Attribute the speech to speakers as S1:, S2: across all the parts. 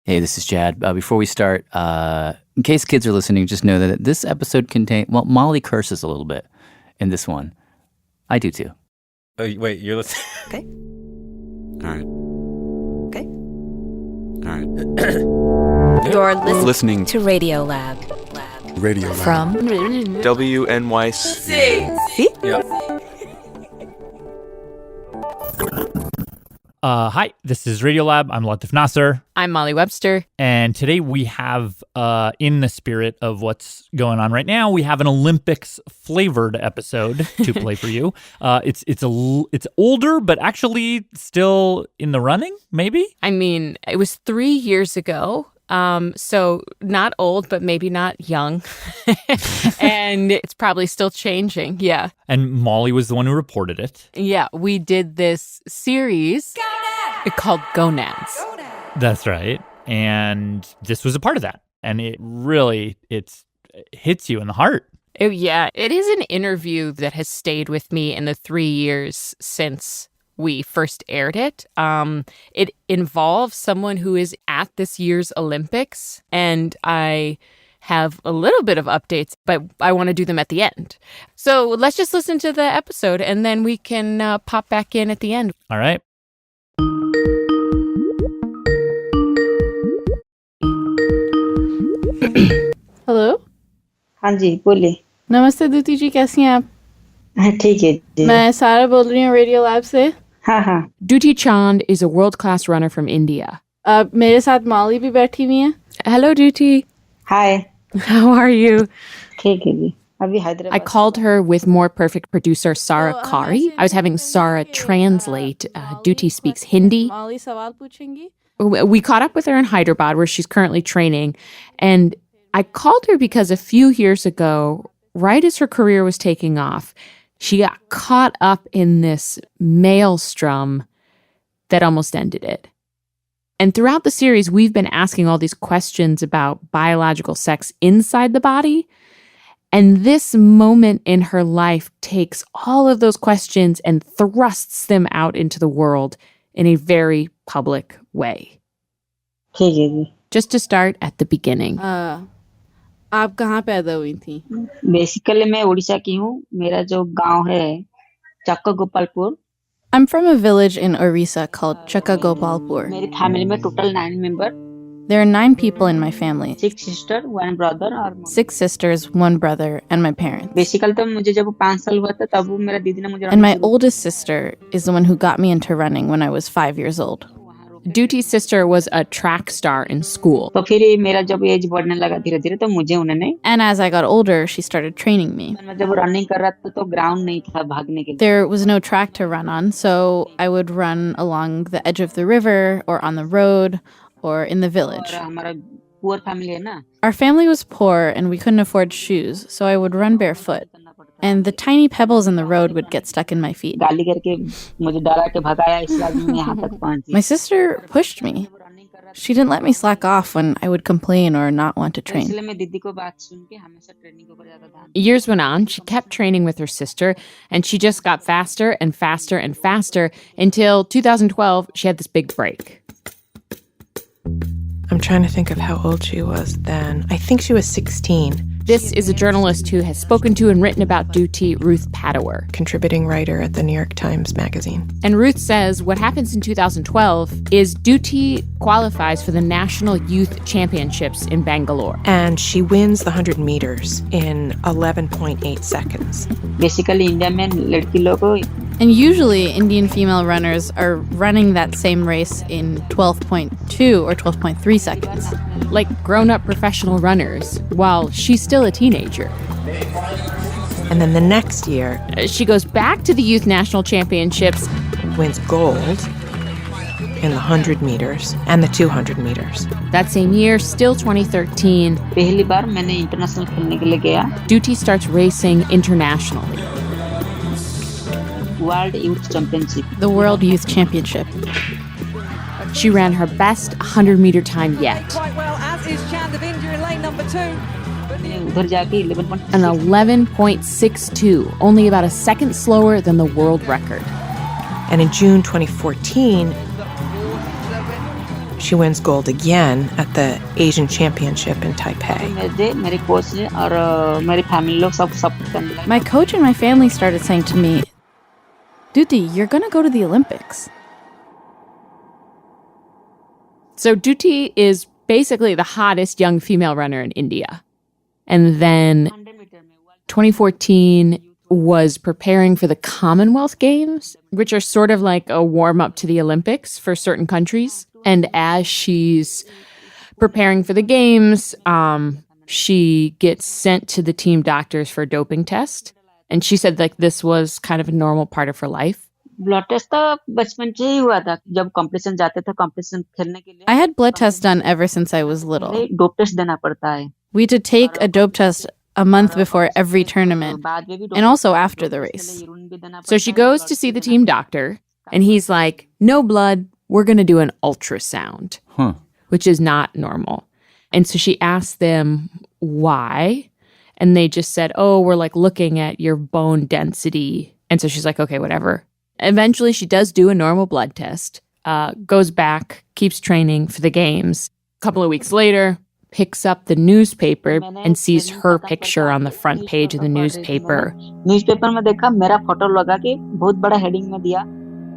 S1: Hey, this is Chad. Before we start, in case kids are listening, just know that this episode contains, well, Molly curses a little bit in this one. I do too.
S2: Oh, wait, you're listening?
S3: Okay.
S2: All right.
S3: Okay.
S2: All right.
S3: You're listening
S4: to Radiolab.
S5: Radiolab.
S4: From
S2: WNYC.
S3: See?
S2: Yep.
S6: Hi, this is Radiolab. I'm Latif Nasser.
S7: I'm Molly Webster.
S6: And today we have, in the spirit of what's going on right now, we have an Olympics-flavored episode to play for you. It's older, but actually still in the running, maybe?
S7: I mean, it was 3 years ago. So not old, but maybe not young. And it's probably still changing. Yeah.
S6: And Molly was the one who reported it.
S7: Yeah. We did this series called Gonads.
S6: That's right. And this was a part of that. And it really, it hits you in the heart.
S7: Yeah. It is an interview that has stayed with me in the 3 years since we first aired it. It involves someone who is at this year's Olympics, and I have a little bit of updates, but I want to do them at the end. So let's just listen to the episode, and then we can pop back in at the end.
S6: All right.
S8: Hello
S9: हाँ जी बोलिए।
S8: नमस्ते दूती जी, कैसी हैं आप?
S9: हाँ ठीक है जी।
S8: मैं सारा बोल रही हूँ रेडियो लैब से।
S9: हाँ।
S7: Dutee Chand is a world-class runner from India.
S8: मेरे साथ मॉली भी बैठी हुई हैं।
S7: Hello, Dutee.
S9: Hi.
S7: How are you?
S9: ठीक है जी। अभी Hyderabad.
S7: I called her with more perfect producer Sara Kari. I was having Sara translate. Dutee speaks Hindi.
S8: Molly सवाल पूछेंगी।
S7: We caught up with her in Hyderabad, where she's currently training. And I called her because a few years ago, right as her career was taking off, she got caught up in this maelstrom that almost ended it. And throughout the series, we've been asking all these questions about biological sex inside the body. And this moment in her life takes all of those questions and thrusts them out into the world in a very public way.
S9: ठीक है जी।
S7: Just to start at the beginning.
S8: आप कहाँ पैदा हुई थी?
S9: Basically मैं उड़ीसा की हूँ। मेरा जो गांव है चक्का-गोपालपुर।
S4: I'm from a village in Orissa called Chakka-Gopalpur.
S9: मेरी फैमिली में total 9 member.
S4: There are 9 people in my family.
S9: 6 sister, 1 brother और
S4: 6 sisters, 1 brother, and my parents.
S9: Basically तो मुझे जब 5 साल हुआ था तब मेरा दीदी ने मुझे
S4: And my oldest sister is the one who got me into running when I was 5 years old.
S7: Dutee's sister was a track star in school.
S9: तो फिर मेरा जब एज बढ़ने लगा धीरे-धीरे तो मुझे उन्होंने
S4: And as I got older, she started training me.
S9: मैं जब रनिंग कर रहा था तो ग्राउंड नहीं था भागने के लिए।
S4: There was no track to run on, so I would run along the edge of the river or on the road or in the village.
S9: और हमारा पुअर फैमिली है ना।
S4: Our family was poor and we couldn't afford shoes, so I would run barefoot. And the tiny pebbles in the road would get stuck in my feet.
S9: गाली करके मुझे डरा के भगाया इसलिए मैं यहाँ तक पहुंची।
S4: My sister pushed me. She didn't let me slack off when I would complain or not want to train.
S9: इसलिए मैं दीदी को बात सुन के हमेशा ट्रेनिंग के ऊपर ज्यादा ध्यान।
S7: Years went on. She kept training with her sister, and she just got faster and faster and faster until 2012, she had this big break.
S10: I'm trying to think of how old she was then. I think she was 16.
S7: This is a journalist who has spoken to and written about Dutee, Ruth Padower.
S10: Contributing writer at the New York Times Magazine.
S7: And Ruth says what happens in 2012 is Dutee qualifies for the National Youth Championships in Bangalore.
S10: And she wins the 100 meters in 11.8 seconds.
S9: Basically, India में लड़की लोगों
S4: And usually, Indian female runners are running that same race in 12.2 or 12.3 seconds.
S7: Like grown-up professional runners, while she's still a teenager.
S10: And then the next year,
S7: she goes back to the Youth National Championships.
S10: Wins gold in the 100 meters and the 200 meters.
S7: That same year, still 2013,
S9: पहली बार मैंने international खेलने के लिए गया।
S7: Dutee starts racing internationally.
S9: World Youth Championship.
S4: The World Youth Championship.
S7: She ran her best 100-meter time yet.
S3: Quite well, as is Chand of India in lane number 2.
S9: उधर जाके 11.62.
S7: An 11.62, only about a second slower than the world record.
S10: And in June 2014, She wins gold again at the Asian Championship in Taipei.
S9: मेरे coach ने और मेरी family लोग सब support करने लगे.
S4: My coach and my family started saying to me, Dutee, you're going to go to the Olympics.
S7: So Dutee is basically the hottest young female runner in India. And then 2014 was preparing for the Commonwealth Games, which are sort of like a warm-up to the Olympics for certain countries. And as she's preparing for the games, she gets sent to the team doctors for a doping test. And she said like this was kind of a normal part of her life.
S9: Blood test तो बचपन से ही हुआ था. जब competition जाते थे, competition खेलने के लिए
S4: I had blood tests done ever since I was little.
S9: Dope test देना पड़ता है.
S4: We had to take a dope test a month before every tournament and also after the race.
S7: So she goes to see the team doctor, and he's like, no blood, we're going to do an ultrasound, which is not normal. And so she asked them why, and they just said, oh, we're like looking at your bone density. And so she's like, okay, whatever. Eventually, she does do a normal blood test, goes back, keeps training for the games. A couple of weeks later, picks up the newspaper and sees her picture on the front page of the newspaper.
S9: Newspaper में देखा मेरा photo लगा के बहुत बड़ा heading में दिया.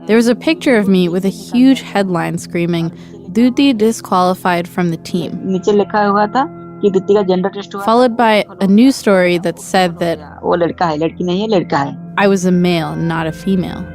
S4: There was a picture of me with a huge headline screaming, Dutee disqualified from the team.
S9: नीचे लिखा हुआ था कि दीदी का जेंडर टेस्ट हुआ.
S4: Followed by a news story that said that
S9: वो लड़का है, लड़की नहीं है, लड़का है.
S4: I was a male, not a female.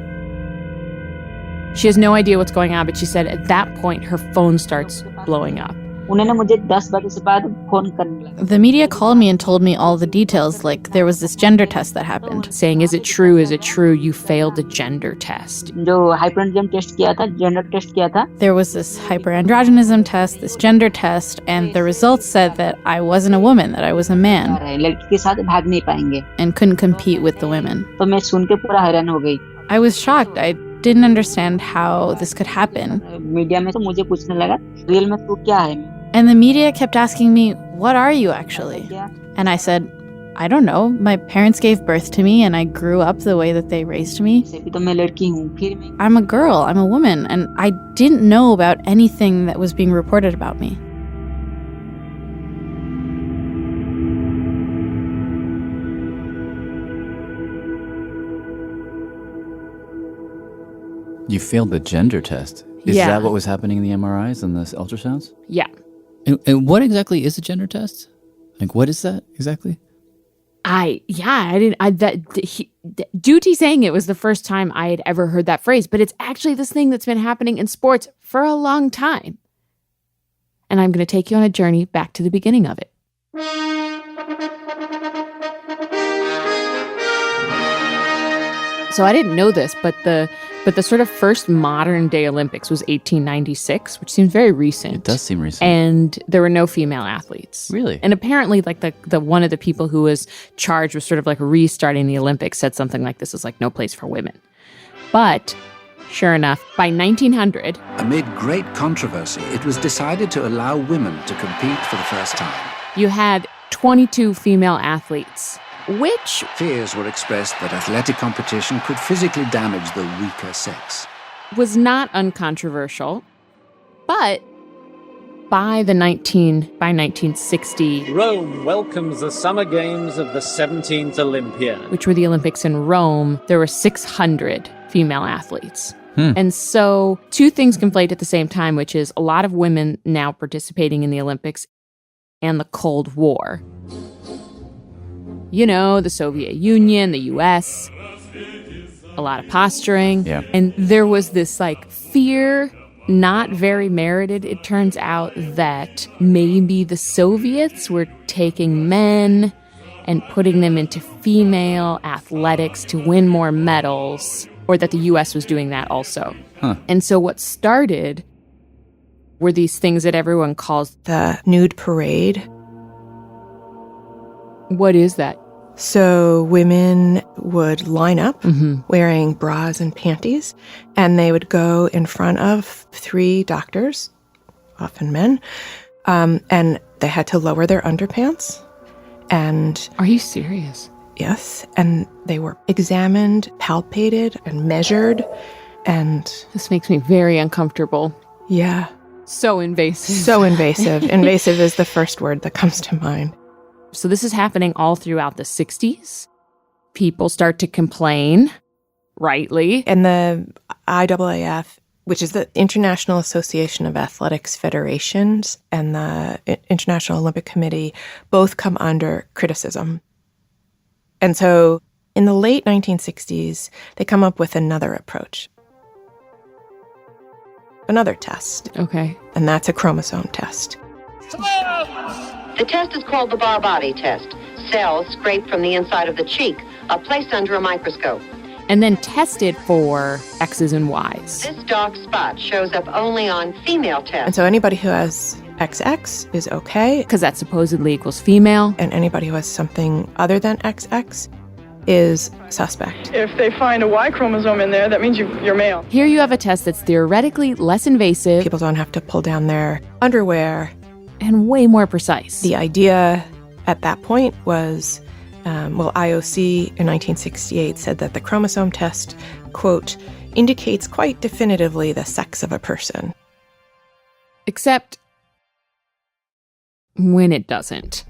S7: She has no idea what's going on, but she said at that point, her phone starts blowing up.
S9: उन्होंने मुझे 10 बजे से बाद फोन करने लगा.
S4: The media called me and told me all the details, like there was this gender test that happened.
S7: Saying, is it true? Is it true? You failed the gender test.
S9: जो हाइपरएंड्रोजन test किया था, gender test किया था.
S4: There was this hyperandrogenism test, this gender test, and the results said that I wasn't a woman, that I was a man.
S9: लड़की के साथ भाग नहीं पाएंगे.
S4: And couldn't compete with the women.
S9: तो मैं सुन के पूरा हैरान हो गई.
S4: I was shocked. I didn't understand how this could happen.
S9: Media में तो मुझे पूछने लगा, रियल में तू क्या है?
S4: And the media kept asking me, what are you actually? And I said, I don't know. My parents gave birth to me and I grew up the way that they raised me.
S9: तो मैं लड़की हूँ. फिर मैं
S4: I'm a girl. I'm a woman. And I didn't know about anything that was being reported about me.
S1: You failed the gender test. Is
S7: Yeah.
S1: that what was happening in the MRIs and the ultrasounds?
S7: Yeah.
S1: And what exactly is a gender test? Like, what is that exactly?
S7: Dutee saying it was the first time I had ever heard that phrase, but it's actually this thing that's been happening in sports for a long time. And I'm going to take you on a journey back to the beginning of it. So I didn't know this, but the sort of first modern day Olympics was 1896, which seems very recent.
S1: It does seem recent.
S7: And there were no female athletes.
S1: Really?
S7: And apparently, like the one of the people who was charged with sort of like restarting the Olympics said something like this is like no place for women. But sure enough, by 1900,
S5: amid great controversy, it was decided to allow women to compete for the first time.
S7: you had 22 female athletes, which
S5: Fears were expressed that athletic competition could physically damage the weaker sex.
S7: was not uncontroversial. But by 1960,
S11: Rome welcomes the Summer Games of the 17th Olympiad.
S7: which were the Olympics in Rome, there were 600 female athletes. And so two things conflate at the same time, which is a lot of women now participating in the Olympics and the Cold War. You know, the Soviet Union, the US, a lot of posturing.
S1: Yeah.
S7: And there was this like fear, not very merited, it turns out, that maybe the Soviets were taking men and putting them into female athletics to win more medals, or that the US was doing that also. And so what started were these things that everyone calls
S10: The nude parade.
S7: What is that?
S10: So women would line up wearing bras and panties, and they would go in front of 3 doctors, often men, and they had to lower their underpants. And
S7: Are you serious?
S10: yes, and they were examined, palpated, and measured, and
S7: This makes me very uncomfortable.
S10: yeah.
S7: So invasive.
S10: So invasive. Invasive is the first word that comes to mind.
S7: So this is happening all throughout the 60s. People start to complain, rightly.
S10: And the IAAF, which is the International Association of Athletics Federations, and the International Olympic Committee, both come under criticism. And so in the late 1960s, they come up with another approach. Another test.
S7: Okay.
S10: And that's a chromosome test.
S12: The test is called the bar body test. Cells scraped from the inside of the cheek are placed under a microscope.
S7: And then tested for X's and Y's.
S12: This dark spot shows up only on female tests.
S10: And so anybody who has XX is okay.
S7: Because that supposedly equals female.
S10: And anybody who has something other than XX is suspect.
S13: If they find a Y chromosome in there, that means you're male.
S7: Here you have a test that's theoretically less invasive.
S10: People don't have to pull down their underwear.
S7: And way more precise.
S10: The idea at that point was, IOC in 1968 said that the chromosome test, quote, indicates quite definitively the sex of a person.
S7: Except when it doesn't.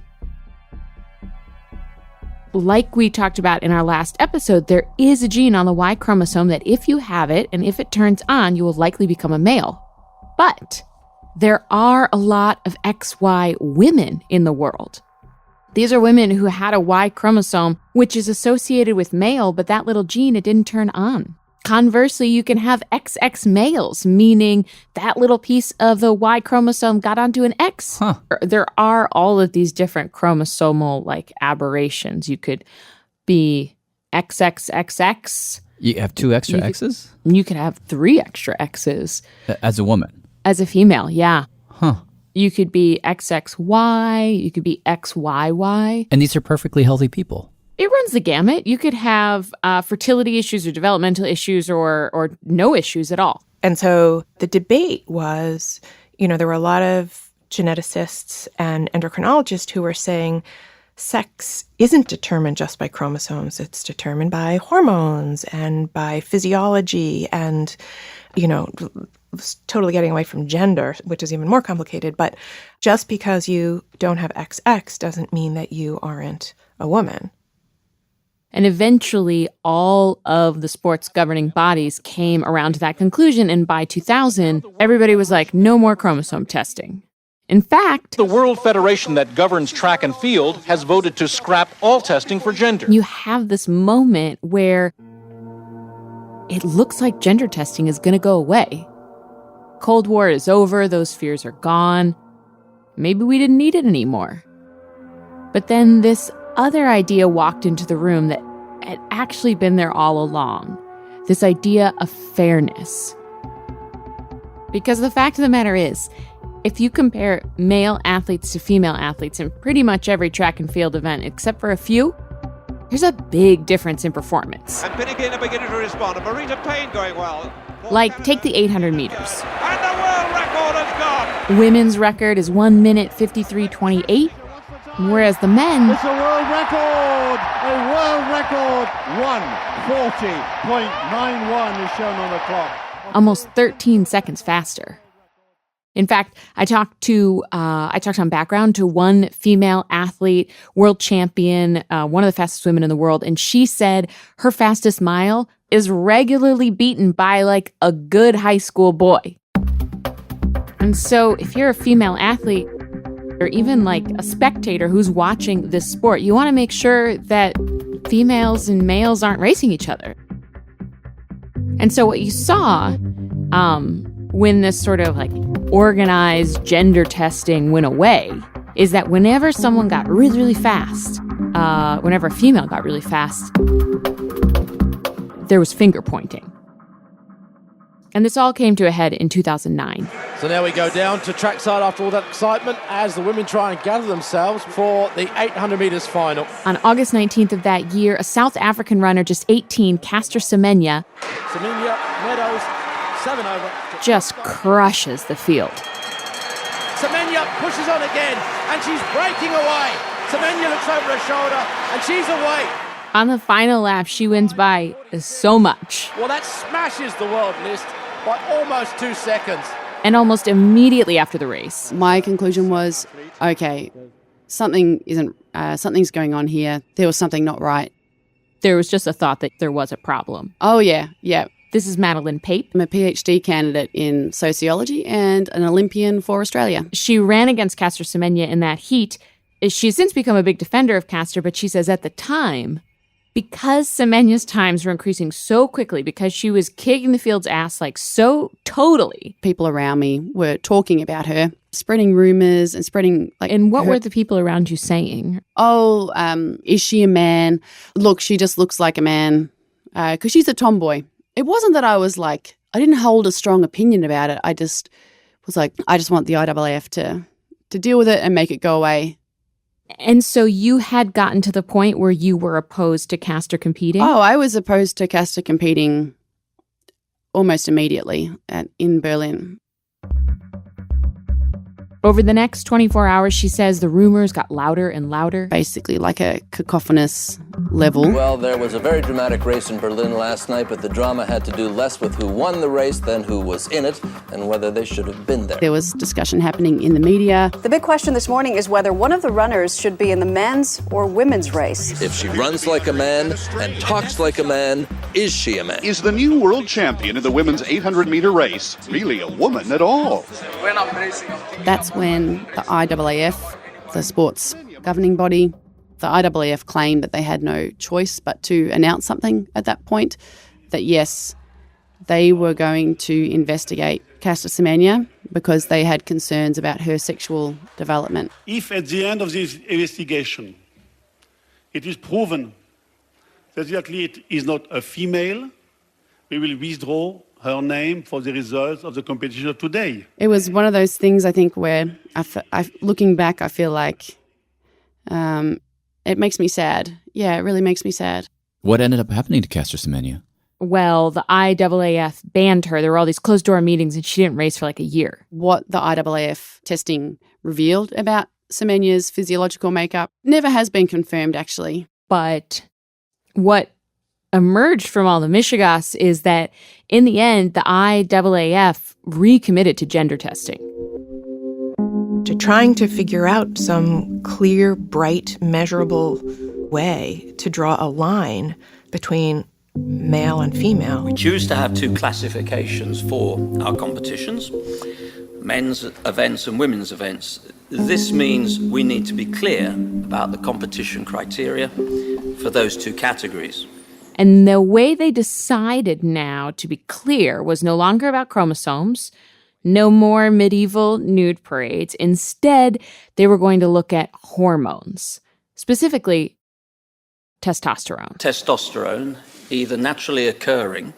S7: Like we talked about in our last episode, there is a gene on the Y chromosome that if you have it and if it turns on, you will likely become a male. But there are a lot of XY women in the world. These are women who had a Y chromosome, which is associated with male, but that little gene, it didn't turn on. Conversely, you can have XX males, meaning that little piece of the Y chromosome got onto an X.
S1: Huh.
S7: There are all of these different chromosomal aberrations. You could be XXXX.
S1: You have 2 extra X's?
S7: You could have 3 extra X's.
S1: As a woman?
S7: As a female, yeah.
S1: Huh.
S7: You could be XXY. You could be XYY.
S1: And these are perfectly healthy people.
S7: It runs the gamut. You could have fertility issues or developmental issues or no issues at all.
S10: And so the debate was, there were a lot of geneticists and endocrinologists who were saying sex isn't determined just by chromosomes. It's determined by hormones and by physiology and, totally getting away from gender, which is even more complicated. But just because you don't have XX doesn't mean that you aren't a woman.
S7: And eventually, all of the sports governing bodies came around to that conclusion. And by 2000, everybody was like, no more chromosome testing. In fact,
S14: the World Federation that governs track and field has voted to scrap all testing for gender.
S7: You have this moment where it looks like gender testing is going to go away. Cold War is over. Those fears are gone. Maybe we didn't need it anymore. But then this other idea walked into the room that had actually been there all along. This idea of fairness. Because the fact of the matter is, if you compare male athletes to female athletes in pretty much every track and field event, except for a few, there's a big difference in performance.
S15: And Finnegan beginning to respond. And Marita Payne going well.
S7: Like, take the 800 meters.
S15: And the world record has gone.
S7: Women's record is 1 minute 53:28. Whereas the men...
S16: It's a world record! A world record! 1:40.91 is shown on the clock.
S7: Almost 13 seconds faster. In fact, I talked on Background to one female athlete, world champion, one of the fastest women in the world, and she said her fastest mile is regularly beaten by a good high school boy. And so if you're a female athlete, or even a spectator who's watching this sport, you want to make sure that females and males aren't racing each other. And so what you saw when this sort of organized gender testing went away is that whenever someone got really, really fast, whenever a female got really fast, there was finger pointing. And this all came to a head in 2009.
S17: So now we go down to trackside after all that excitement as the women try and gather themselves for the 800 meters final.
S7: On August 19th of that year, a South African runner, just 18, Caster Semenya,
S17: Meadows, 7 over.
S7: Just crushes the field.
S17: Semenya pushes on again, and she's breaking away. Semenya looks over her shoulder, and she's away.
S7: On the final lap, she wins by so much.
S17: Well, that smashes the world list by almost 2 seconds.
S7: And almost immediately after the race,
S18: my conclusion was, okay, something's going on here. There was something not right.
S7: There was just a thought that there was a problem.
S18: Oh, yeah.
S7: This is Madeline Pape.
S18: I'm a PhD candidate in sociology and an Olympian for Australia.
S7: She ran against Caster Semenya in that heat. She's since become a big defender of Caster, but she says at the time, because Semenya's times were increasing so quickly, because she was kicking the field's ass like so totally.
S18: People around me were talking about her, spreading rumors and spreading like.
S7: And what were the people around you saying?
S18: Oh, is she a man? Look, she just looks like a man because she's a tomboy. It wasn't that I was like, I didn't hold a strong opinion about it. I just was like, I just want the IAAF to deal with it and make it go away.
S7: And so you had gotten to the point where you were opposed to Caster competing?
S18: Oh, I was opposed to Caster competing almost immediately in Berlin.
S7: Over the next 24 hours, she says the rumors got louder and louder.
S18: Basically like a cacophonous level.
S19: Well, there was a very dramatic race in Berlin last night, but the drama had to do less with who won the race than who was in it and whether they should have been there.
S18: There was discussion happening in the media.
S20: The big question this morning is whether one of the runners should be in the men's or women's race.
S19: If she runs like a man and talks like a man, is she a man?
S21: Is the new world champion in the women's 800-meter race really a woman at all?
S18: That's when the IAAF, the sports governing body, the IAAF claimed that they had no choice but to announce something at that point, that yes, they were going to investigate Caster Semenya because they had concerns about her sexual development.
S22: If at the end of this investigation it is proven that the athlete is not a female, we will withdraw her name for the results of the competition of today.
S18: It was one of those things, I think, where looking back, I feel like it makes me sad. Yeah, it really makes me sad.
S1: What ended up happening to Caster Semenya?
S7: Well, the IAAF banned her. There were all these closed-door meetings, and she didn't race for like a year.
S18: What the IAAF testing revealed about Semenya's physiological makeup never has been confirmed, actually.
S7: But what emerged from all the mishigas is that in the end, the IAAF recommitted to gender testing.
S10: To trying to figure out some clear, bright, measurable way to draw a line between male and female.
S23: We choose to have two classifications for our competitions, men's events and women's events. This means we need to be clear about the competition criteria for those two categories.
S7: And the way they decided now to be clear was no longer about chromosomes, no more medieval nude parades. Instead, they were going to look at hormones, specifically testosterone.
S23: Testosterone, either naturally occurring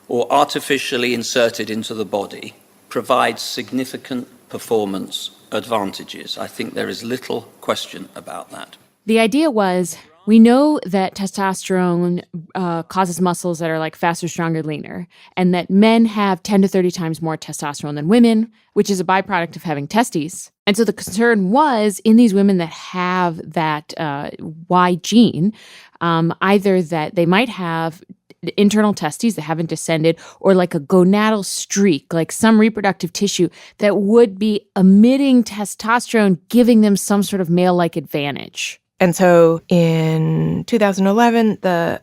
S23: or artificially inserted into the body, provides significant performance advantages. I think there is little question about that.
S7: The idea was, we know that testosterone causes muscles that are like faster, stronger, leaner, and that men have 10 to 30 times more testosterone than women, which is a byproduct of having testes. And so the concern was in these women that have that Y gene, either that they might have internal testes that haven't descended, or like a gonadal streak, like some reproductive tissue that would be emitting testosterone, giving them some sort of male-like advantage.
S10: And so in 2011, the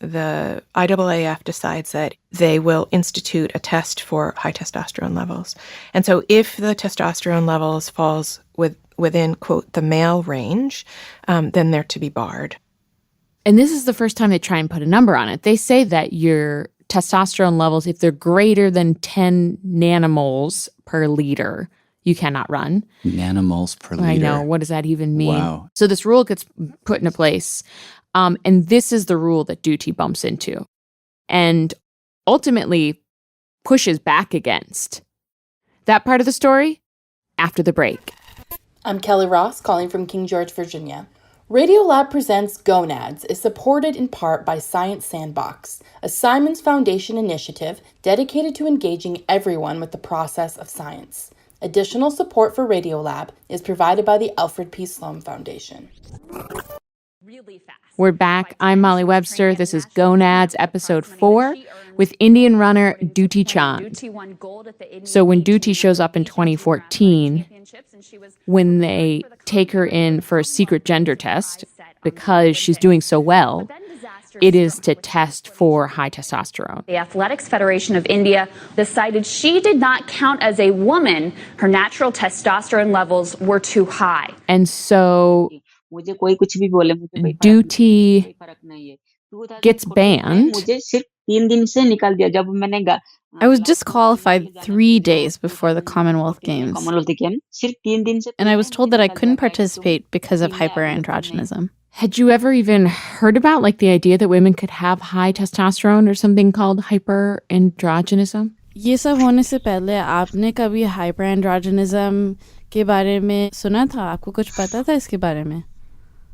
S10: IAAF decides that they will institute a test for high testosterone levels. And so if the testosterone levels falls within, quote, the male range, then they're to be barred.
S7: And this is the first time they try and put a number on it. They say that your testosterone levels, if they're greater than 10 nanomoles per liter, you cannot run.
S1: Nanomoles per liter.
S7: I know. What does that even mean?
S1: Wow.
S7: So this rule gets put into place. And this is the rule that Dutee bumps into and ultimately pushes back against. That part of the story, after the break.
S24: I'm Kelly Ross, calling from King George, Virginia. Radiolab presents Gonads is supported in part by Science Sandbox, a Simons Foundation initiative dedicated to engaging everyone with the process of science. Additional support for Radiolab is provided by the Alfred P. Sloan Foundation.
S7: We're back. I'm Molly Webster. This is Gonads, episode 4, with Indian runner Dutee Chand. So when Dutee shows up in 2014, when they take her in for a secret gender test, because she's doing so well, it is to test for high testosterone.
S2: The Athletics Federation of India decided she did not count as a woman. Her natural testosterone levels were too high.
S7: And so Dutee gets banned.
S4: I was disqualified 3 days before the Commonwealth Games. And I was told that I couldn't participate because of hyperandrogenism.
S7: Had you ever even heard about the idea that women could have high testosterone or something called hyperandrogenism?
S4: ये सब होने से पहले आपने कभी hyperandrogenism के बारे में सुना था? आपको कुछ पता था इसके बारे में?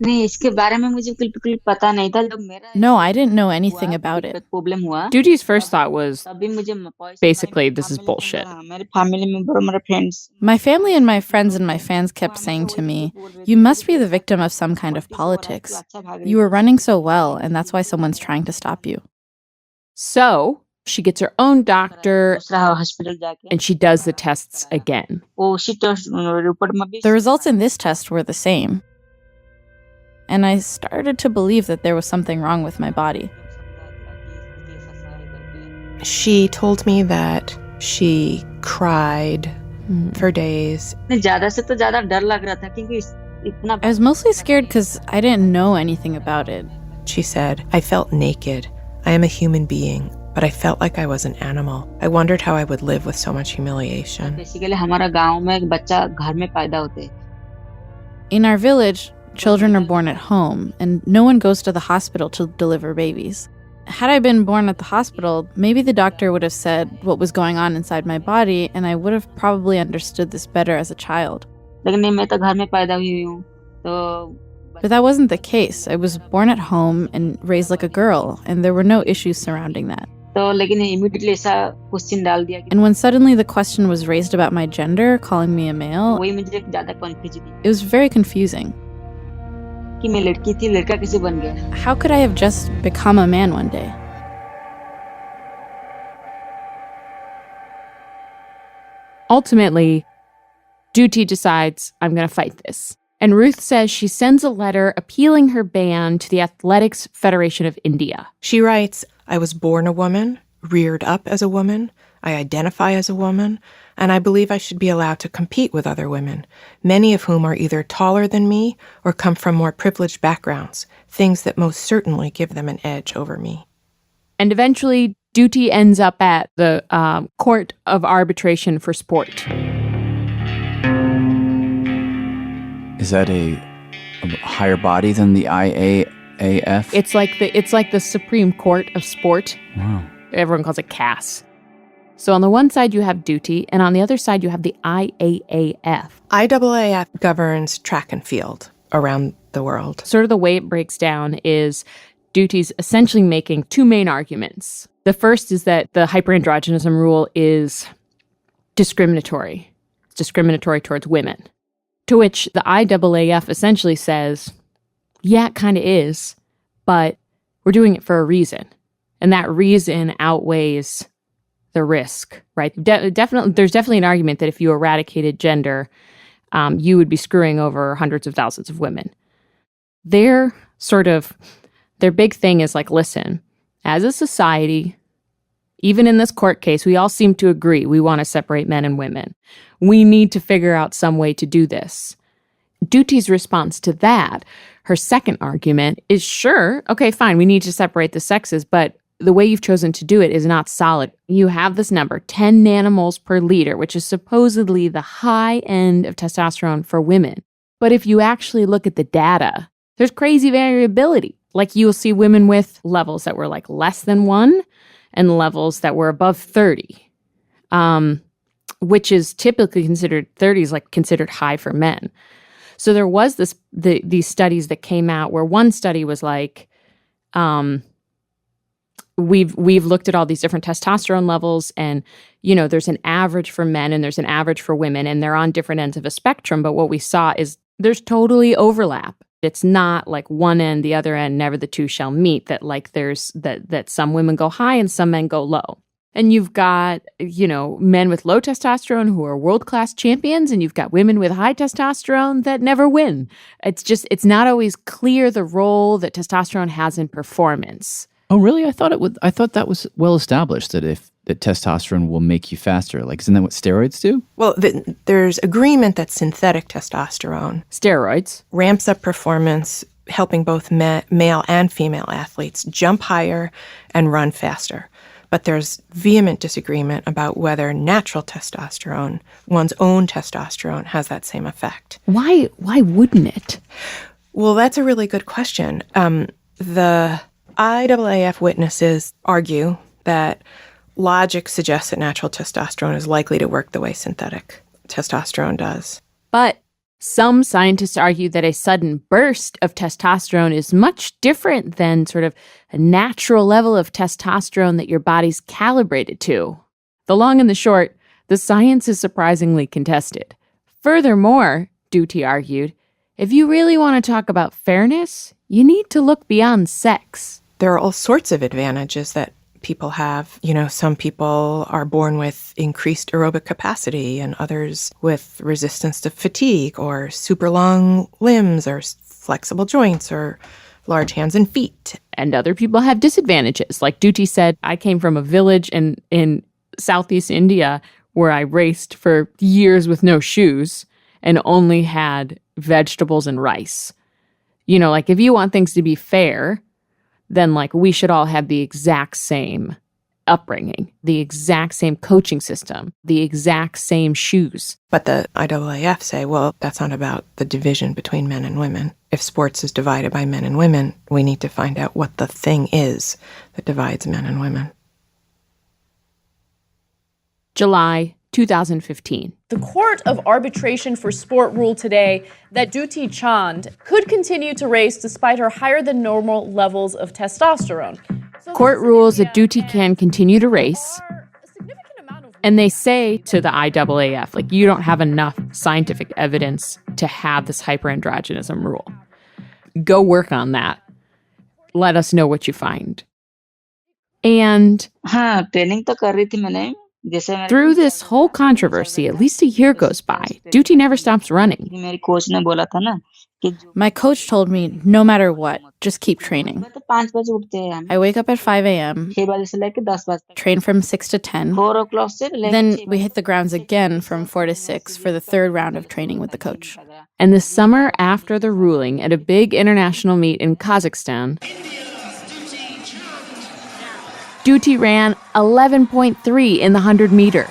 S9: नहीं, इसके बारे में मुझे बिल्कुल पता नहीं था। जब मेरा
S4: No, I didn't know anything about it.
S9: Problem हुआ,
S7: Dutee's first thought was,
S9: तभी मुझे
S7: basically, this is bullshit.
S9: मेरे फैमिली मेंबर और मेरे friends
S4: My family and my friends and my fans kept saying to me, you must be the victim of some kind of politics. You were running so well, and that's why someone's trying to stop you.
S7: So she gets her own doctor, and she does the tests again.
S4: The results in this test were the same. And I started to believe that there was something wrong with my body.
S10: She told me that she cried for days.
S4: I was mostly scared because I didn't know anything about it.
S10: She said, I felt naked. I am a human being, but I felt like I was an animal. I wondered how I would live with so much humiliation.
S4: In our village, children are born at home, and no one goes to the hospital to deliver babies. Had I been born at the hospital, maybe the doctor would have said what was going on inside my body, and I would have probably understood this better as a child. But that wasn't the case. I was born at home and raised like a girl, and there were no issues surrounding that. And when suddenly the question was raised about my gender, calling me a male, it was very confusing. How could I have just become a man one day?
S7: Ultimately, Dutee decides, I'm going to fight this. And Ruth says she sends a letter appealing her ban to the Athletics Federation of India.
S10: She writes, I was born a woman, reared up as a woman, I identify as a woman, and I believe I should be allowed to compete with other women, many of whom are either taller than me or come from more privileged backgrounds, things that most certainly give them an edge over me.
S7: And eventually, Dutee ends up at the Court of Arbitration for Sport.
S1: Is that a higher body than the IAAF?
S7: It's like the Supreme Court of Sport.
S1: Wow.
S7: Everyone calls it CAS. So on the one side, you have Dutee, and on the other side, you have the IAAF.
S10: IAAF governs track and field around the world.
S7: Sort of the way it breaks down is Dutee's essentially making two main arguments. The first is that the hyperandrogenism rule is discriminatory. It's discriminatory towards women. To which the IAAF essentially says, yeah, it kind of is, but we're doing it for a reason. And that reason outweighs the risk, right? There's definitely an argument that if you eradicated gender, you would be screwing over hundreds of thousands of women. Their big thing is listen, as a society, even in this court case, we all seem to agree we want to separate men and women. We need to figure out some way to do this. Dutee's response to that, her second argument, is sure, okay, fine, we need to separate the sexes, but the way you've chosen to do it is not solid. You have this number, 10 nanomoles per liter, which is supposedly the high end of testosterone for women. But if you actually look at the data, there's crazy variability. You will see women with levels that were less than 1 and levels that were above 30, which is typically considered, 30 is considered high for men. So there was these studies that came out where one study was we've looked at all these different testosterone levels, and there's an average for men and there's an average for women, and they're on different ends of a spectrum. But what we saw is there's totally overlap It's not like one end, the other end, never the two shall meet, that like there's that some women go high and some men go low. And you've got, men with low testosterone who are world-class champions, and you've got women with high testosterone that never win. It's not always clear the role that testosterone has in performance.
S1: Oh, really? I thought that was well established, that testosterone will make you faster. Like, isn't that what steroids do?
S10: Well, there's agreement that synthetic testosterone,
S7: steroids,
S10: ramps up performance, helping both male and female athletes jump higher and run faster. But there's vehement disagreement about whether natural testosterone, one's own testosterone, has that same effect.
S7: Why wouldn't it?
S10: Well, that's a really good question. The IAAF witnesses argue that logic suggests that natural testosterone is likely to work the way synthetic testosterone does.
S7: But some scientists argue that a sudden burst of testosterone is much different than sort of a natural level of testosterone that your body's calibrated to. The long and the short, the science is surprisingly contested. Furthermore, Dutee argued, if you really want to talk about fairness, you need to look beyond sex.
S10: There are all sorts of advantages that people have. Some people are born with increased aerobic capacity and others with resistance to fatigue or super long limbs or flexible joints or large hands and feet.
S7: And other people have disadvantages. Like Dutee said, I came from a village in Southeast India where I raced for years with no shoes and only had vegetables and rice. Like if you want things to be fair, then like we should all have the exact same upbringing, the exact same coaching system, the exact same shoes.
S10: But the IAAF say, well, that's not about the division between men and women. If sports is divided by men and women, we need to find out what the thing is that divides men and women.
S7: July 2015.
S3: The Court of Arbitration for Sport ruled today that Dutee Chand could continue to race despite her higher than normal levels of testosterone.
S7: Court rules that Dutee can continue to race, and they say to the IAAF, like, you don't have enough scientific evidence to have this hyperandrogenism rule. Go work on that. Let us know what you find. And through this whole controversy, at least a year goes by. Dutee never stops running.
S4: My coach told me, no matter what, just keep training. I wake up at 5 a.m., train from 6 to 10. Then we hit the grounds again from 4 to 6 for the third round of training with the coach.
S7: And the summer after the ruling, at a big international meet in Kazakhstan, Dutee ran 11.3 in the 100-meter,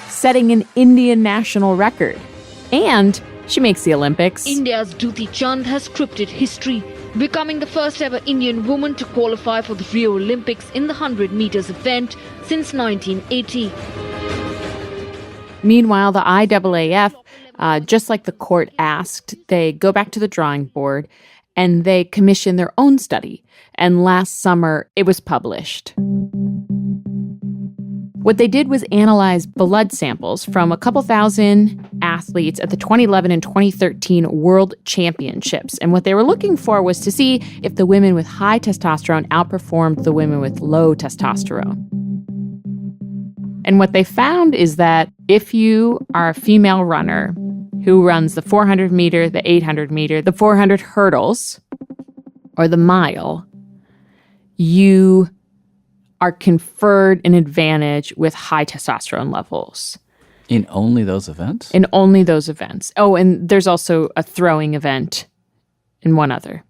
S7: setting an Indian national record. And she makes the Olympics.
S5: India's Dutee Chand has scripted history, becoming the first ever Indian woman to qualify for the Rio Olympics in the 100 meters event since 1980.
S7: Meanwhile, the IAAF, just like the court asked, they go back to the drawing board and they commission their own study. And last summer, it was published. What they did was analyze blood samples from a couple thousand athletes at the 2011 and 2013 World Championships. And what they were looking for was to see if the women with high testosterone outperformed the women with low testosterone. And what they found is that if you are a female runner who runs the 400 meter, the 800 meter, the 400 hurdles, or the mile, you are conferred an advantage with high testosterone levels.
S1: In only those events?
S7: In only those events. Oh, and there's also a throwing event and one other.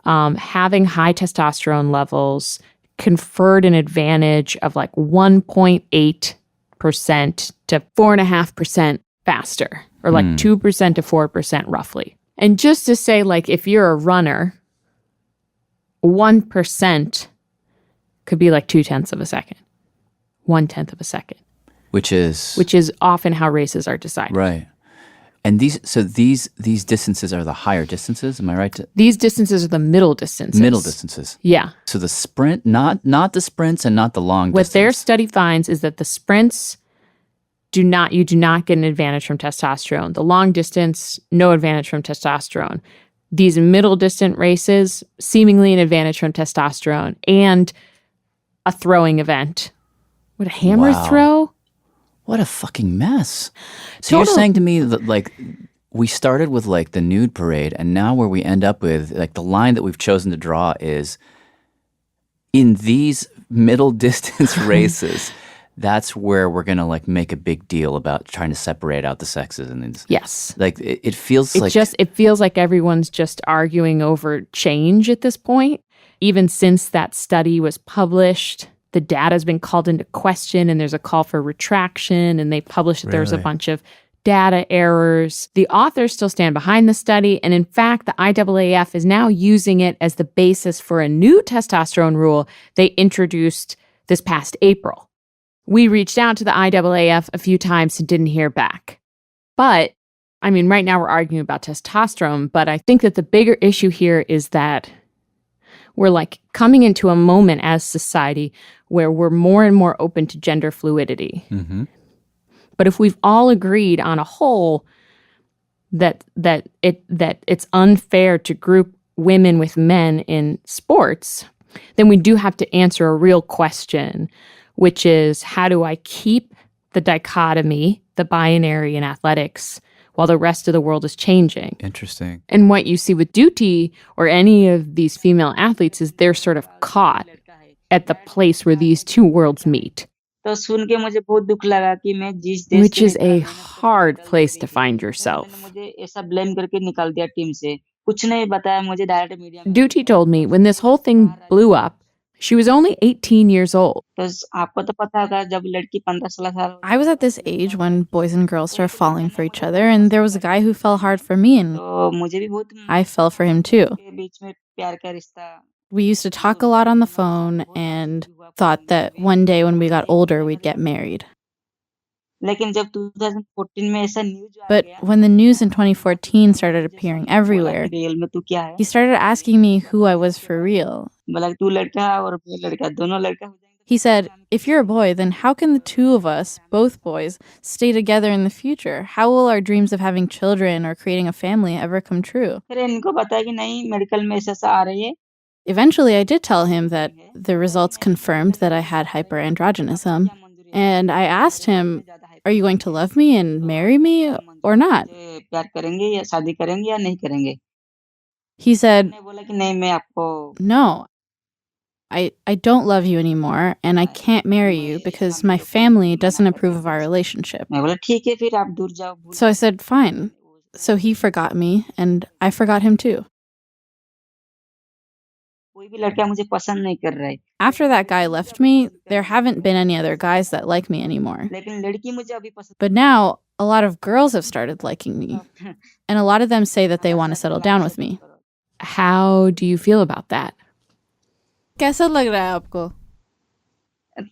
S7: Having high testosterone levels conferred an advantage of like 1.8% to 4.5% faster, or like 2% to 4% roughly. And just to say, like, if you're a runner, 1% could be like 0.2 of a second, 0.1 of a second, which is often how races are decided.
S1: Right. And these distances are the higher distances. Am I right?
S7: These distances are the middle distances.
S1: Middle distances.
S7: Yeah.
S1: So the sprint, not the sprints and not the long distance.
S7: What their study finds is that the sprints you do not get an advantage from testosterone. The long distance, no advantage from testosterone. These middle distant races, seemingly an advantage from testosterone, and a throwing event. What a hammer throw.
S1: What a fucking mess. So you're saying to me that like we started with like the nude parade, and now where we end up with like the line that we've chosen to draw is in these middle distance races. That's where we're going to like make a big deal about trying to separate out the sexes. And
S7: yes.
S1: Like it feels like...
S7: It feels like everyone's just arguing over change at this point. Even since that study was published, the data has been called into question and there's a call for retraction and they published that there's a bunch of data errors. The authors still stand behind the study. And in fact, the IAAF is now using it as the basis for a new testosterone rule they introduced this past April. We reached out to the IAAF a few times and didn't hear back. But, I mean, right now we're arguing about testosterone, but I think that the bigger issue here is that we're like coming into a moment as society where we're more and more open to gender fluidity. Mm-hmm. But if we've all agreed on a whole that it's unfair to group women with men in sports, then we do have to answer a real question, which is, how do I keep the dichotomy, the binary in athletics, while the rest of the world is changing?
S1: Interesting.
S7: And what you see with Dutee or any of these female athletes is they're sort of caught at the place where these two worlds meet. Which is a hard place to find yourself. Dutee told me when this whole thing blew up, she was only 18 years old.
S4: I was at this age when boys and girls start falling for each other, and there was a guy who fell hard for me, and I fell for him too. We used to talk a lot on the phone and thought that one day when we got older, we'd get married. But when the news in 2014 started appearing everywhere, he started asking me who I was for real. He said, if you're a boy, then how can the two of us, both boys, stay together in the future? How will our dreams of having children or creating a family ever come true? Eventually, I did tell him that the results confirmed that I had hyperandrogenism. And I asked him, are you going to love me and marry me or not? He said, no, I don't love you anymore and I can't marry you because my family doesn't approve of our relationship. So I said, fine. So he forgot me and I forgot him too. After that guy left me, there haven't been any other guys that like me anymore. But now, a lot of girls have started liking me. And a lot of them say that they want to settle down with me.
S7: How do you feel about that?
S4: कैसा लग रहा है आपको?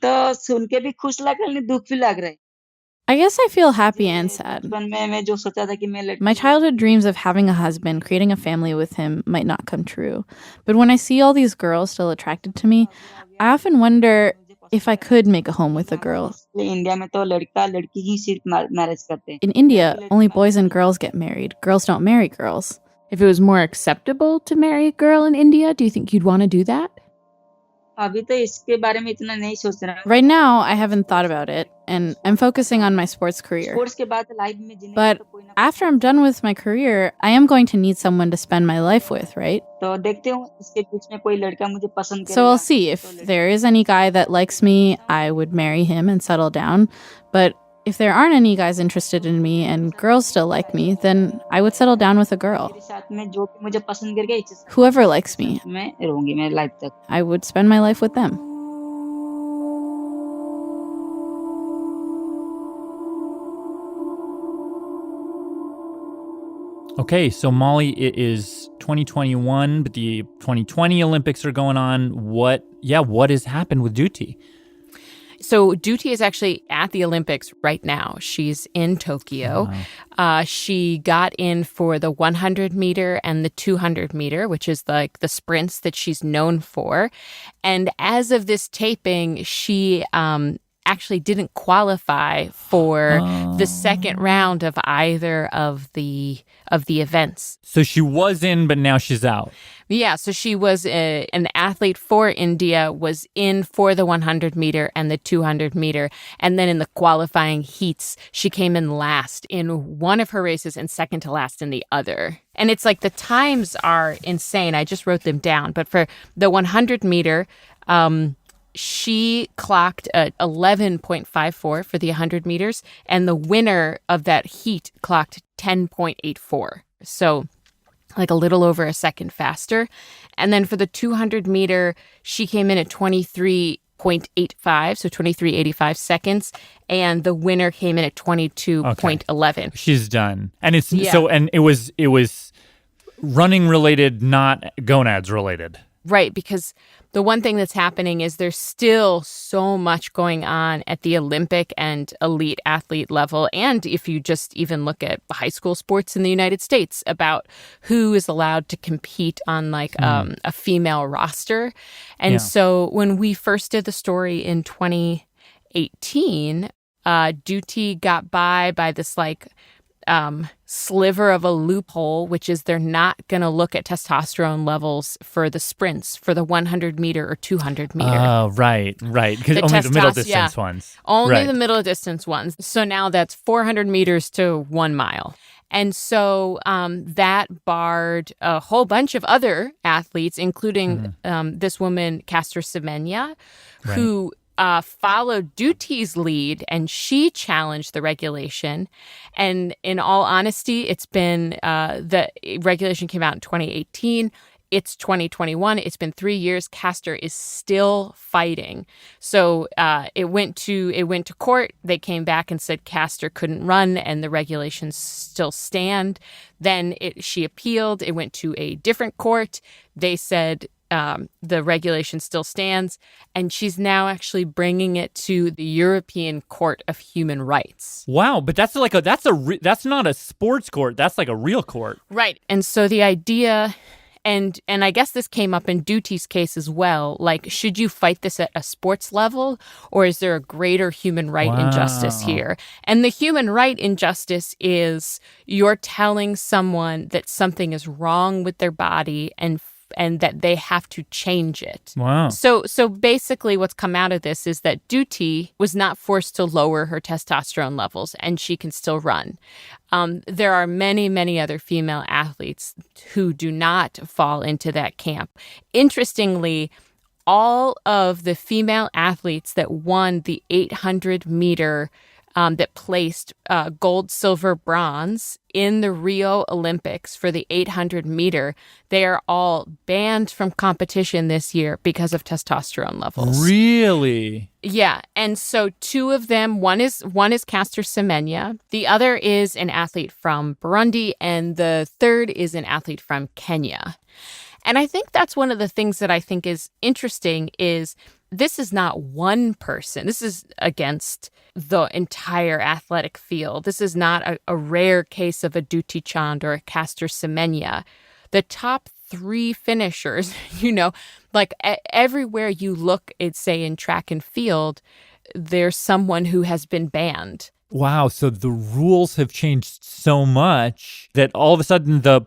S9: तो सुन के भी खुश लग रहा है, दुख भी लग रहा है.
S4: I guess I feel happy and sad. My childhood dreams of having a husband, creating a family with him might not come true. But when I see all these girls still attracted to me, I often wonder if I could make a home with a girl. In India, only boys and girls get married. Girls don't marry girls.
S7: If it was more acceptable to marry a girl in India, do you think you'd want to do that?
S4: Right now, I haven't thought about it, and I'm focusing on my sports career. But after I'm done with my career, I am going to need someone to spend my life with, right? So I'll see. If there is any guy that likes me, I would marry him and settle down. But if there aren't any guys interested in me and girls still like me, then I would settle down with a girl. Whoever likes me, I would spend my life with them.
S6: Okay, so Molly, it is 2021, but the 2020 Olympics are going on. What has happened with Dutee?
S7: So Dutee is actually at the Olympics right now. She's in Tokyo. Wow. She got in for the 100 meter and the 200 meter, which is like the sprints that she's known for. And as of this taping, she actually didn't qualify for the second round of either of the events.
S6: So she was in, but now she's out.
S7: Yeah, so she was an athlete for India, was in for the 100 meter and the 200 meter. And then in the qualifying heats, she came in last in one of her races and second to last in the other. And it's like the times are insane. I just wrote them down. But for the 100 meter, she clocked 11.54 for the 100 meters. And the winner of that heat clocked 10.84. So like a little over a second faster. And then for the 200 meter, she came in at 23.85, so 23.85 seconds. And the winner came in at 22.11.
S6: Okay. She's done. And it's and it was running related, not gonads related.
S7: Right, because the one thing that's happening is there's still so much going on at the Olympic and elite athlete level. And if you just even look at high school sports in the United States about who is allowed to compete on like a female roster. And so when we first did the story in 2018, Dutee got by this like sliver of a loophole, which is they're not going to look at testosterone levels for the sprints, for the 100 meter or 200 meter.
S6: Oh, right. Because only the middle distance ones.
S7: Only the middle distance ones. So now that's 400 meters to 1 mile. And so that barred a whole bunch of other athletes, including this woman, Caster Semenya, who followed Dutee's lead, and she challenged the regulation. And in all honesty, it's been the regulation came out in 2018. It's 2021. It's been 3 years. Caster is still fighting. So it went to court. They came back and said Caster couldn't run, and the regulations still stand. Then she appealed. It went to a different court. They said the regulation still stands, and she's now actually bringing it to the European Court of Human Rights.
S6: Wow, but that's not a sports court. That's like a real court,
S7: right? And so the idea, and I guess this came up in Dutee's case as well. Like, should you fight this at a sports level, or is there a greater human right injustice here? And the human right injustice is you're telling someone that something is wrong with their body and that they have to change it.
S6: Wow.
S7: So basically what's come out of this is that Dutee was not forced to lower her testosterone levels, and she can still run. There are many, many other female athletes who do not fall into that camp. Interestingly, all of the female athletes that won the 800 meter that placed gold, silver, bronze in the Rio Olympics for the 800 meter, they are all banned from competition this year because of testosterone levels.
S6: Really?
S7: Yeah, and so two of them, one is Caster Semenya, the other is an athlete from Burundi, and the third is an athlete from Kenya. And I think that's one of the things that I think is interesting is this is not one person. This is against the entire athletic field. This is not a rare case of a Dutee Chand or a Caster Semenya. The top three finishers, like everywhere you look, say in track and field, there's someone who has been banned.
S6: Wow. So the rules have changed so much that all of a sudden the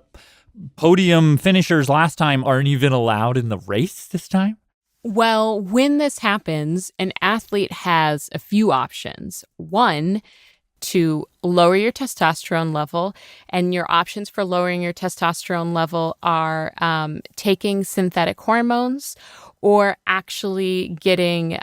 S6: podium finishers last time aren't even allowed in the race this time?
S7: Well, when this happens, an athlete has a few options. One, to lower your testosterone level, and your options for lowering your testosterone level are taking synthetic hormones or actually getting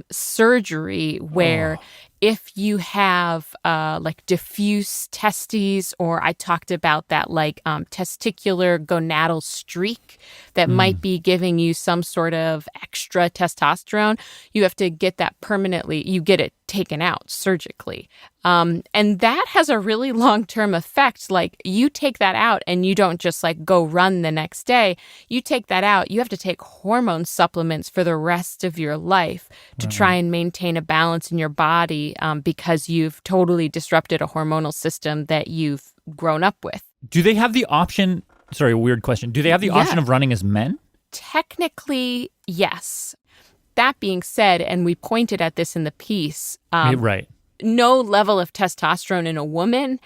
S7: surgery where if you have like diffuse testes, or I talked about that like testicular gonadal streak that might be giving you some sort of extra testosterone, you have to get that permanently. You get it taken out surgically. And that has a really long-term effect. Like you take that out and you don't just like go run the next day. You take that out, you have to take hormone supplements for the rest of your life to try and maintain a balance in your body because you've totally disrupted a hormonal system that you've grown up with.
S6: Do they have the option? Sorry, weird question. Do they have the option of running as men?
S7: Technically, yes. that being said, and we pointed at this in the piece,
S6: right.
S7: No level of testosterone in a woman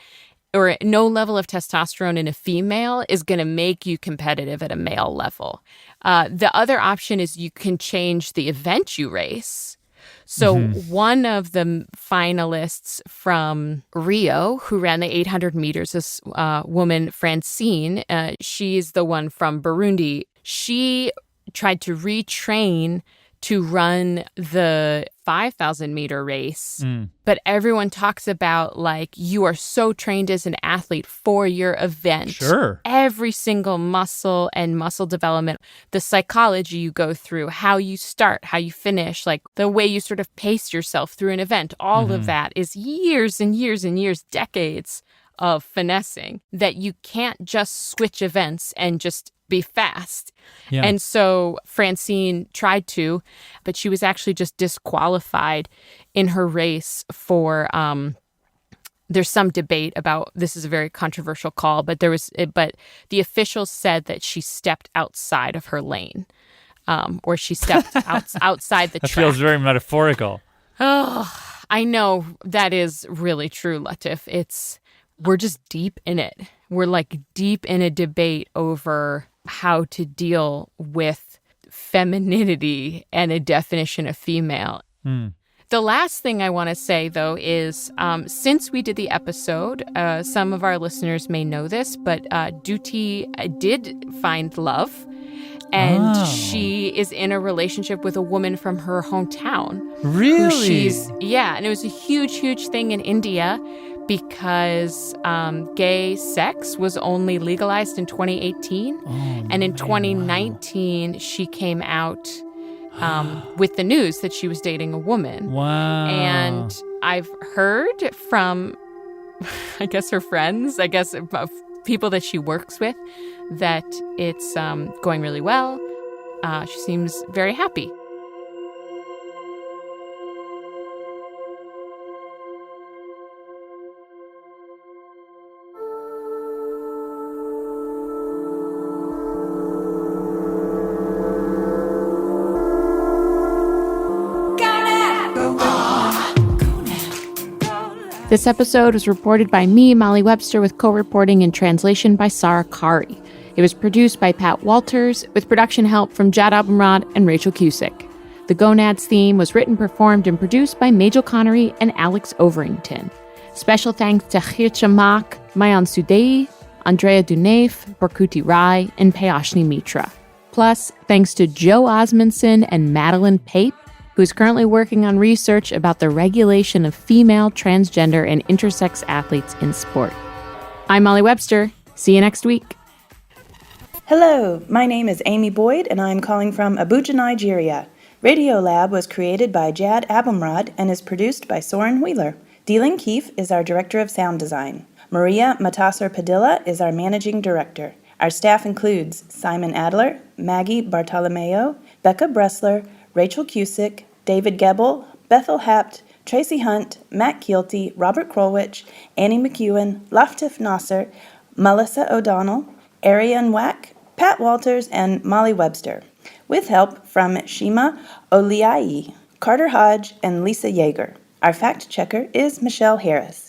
S7: or no level of testosterone in a female is going to make you competitive at a male level. The other option is you can change the event you race. So one of the finalists from Rio who ran the 800 meters, this woman, Francine, she's the one from Burundi. She tried to retrain to run the 5,000 meter race. But everyone talks about, like, you are so trained as an athlete for your event.
S6: Sure.
S7: Every single muscle and muscle development, the psychology you go through, how you start, how you finish, like the way you sort of pace yourself through an event, all of that is years and years and years, decades of finessing that you can't just switch events and just be fast.
S6: Yeah.
S7: And so Francine tried to, but she was actually just disqualified in her race for, there's some debate about, this is a very controversial call, but but the officials said that she stepped outside of her lane, or she stepped outside the
S6: That
S7: track.
S6: feels very metaphorical.
S7: Oh, I know that is really true, Latif. We're just deep in it. We're like deep in a debate over how to deal with femininity and a definition of female. The last thing I want to say, though, is since we did the episode, some of our listeners may know this, but Dutee did find love. And she is in a relationship with a woman from her hometown.
S6: Really?
S7: And it was a huge, huge thing in India because gay sex was only legalized in 2018. And in 2019, she came out with the news that she was dating a woman.
S6: Wow.
S7: And I've heard from, I guess, her friends, people that she works with, that it's going really well. She seems very happy. This episode was reported by me, Molly Webster, with co-reporting and translation by Sarah Kari. It was produced by Pat Walters, with production help from Jad Abumrad and Rachel Cusick. The Gonads theme was written, performed, and produced by Majel Connery and Alex Overington. Special thanks to Khircha Mak, Mayan Sudei, Andrea Duneif, Barkuti Rai, and Payashni Mitra. Plus, thanks to Joe Osmondson and Madeline Pape, who is currently working on research about the regulation of female, transgender, and intersex athletes in sport. I'm Molly Webster. See you next week.
S8: Hello, my name is Amy Boyd, and I'm calling from Abuja, Nigeria. Radiolab was created by Jad Abumrad and is produced by Soren Wheeler. Deelan Keefe is our Director of Sound Design. Maria Matasser Padilla is our Managing Director. Our staff includes Simon Adler, Maggie Bartolomeo, Becca Bressler, Rachel Cusick, David Gebel, Bethel Hapt, Tracy Hunt, Matt Keelty, Robert Krolwich, Annie McEwen, Laftif Nasser, Melissa O'Donnell, Ariane Wack, Pat Walters, and Molly Webster, with help from Shima Oliai, Carter Hodge, and Lisa Yeager. Our fact checker is Michelle Harris.